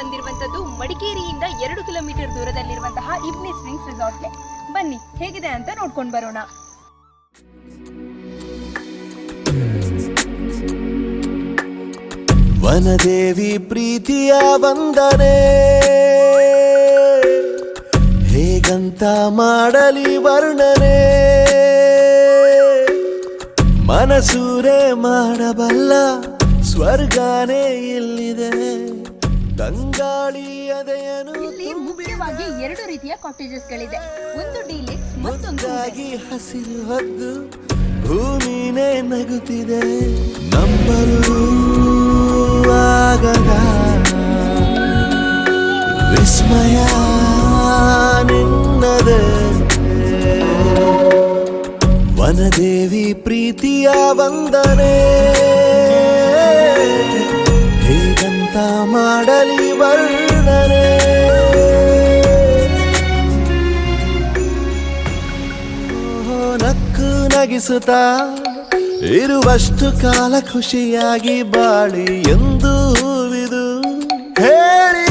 ಬಂದಿರುವಂತದ್ದು ಮಡಿಕೇರಿಯಿಂದ 2 kilometre ದೂರದಲ್ಲಿರುವಂತಹ ಇಬ್ನಿ springs ರೆಸಾರ್ಟ್ಗೆ. ಬನ್ನಿ ಹೇಗಿದೆ ಅಂತ ನೋಡ್ಕೊಂಡು ಬರೋಣ. ವನದೇವಿ ಪ್ರೀತಿಯ ವಂದನೆ, ಹೇಗಂತ ಮಾಡಲಿ ವರ್ಣನೆ, ಮನಸೂರೆ ಮಾಡಬಲ್ಲ ಸ್ವರ್ಗನೇ ಇಲ್ಲಿದೆ, ತಂಗಾಳಿ ಅದೆಯನು. ಇಲ್ಲಿ ಮುಖ್ಯವಾಗಿ 2 ರೀತಿಯ ಕಾಟೇಜಸ್ ಗಳಿದೆ. ಒಂದು ಡೀಲೆಕ್ಸ್, ಮತ್ತೊಂದು ಹಸಿರು ಹೊದ್ದು ಭೂಮಿನೇ ನಗುತ್ತಿದೆ, ನಂಬಲು ಆಗದ ವಿಸ್ಮಯ ನಿನ್ನದೆ. ವನದೇವಿ ಪ್ರೀತಿಯ ವಂದನೆ, ಹೇಗಂತ ಮಾಡಲಿ ವರ್ಣನೆ. ನಕ್ಕು ನಗಿಸುತ್ತಾ ಇರುವಷ್ಟು ಕಾಲ ಖುಷಿಯಾಗಿ ಬಾಳಿ ಎಂದು ಹೂವಿದು ಹೇಳಿ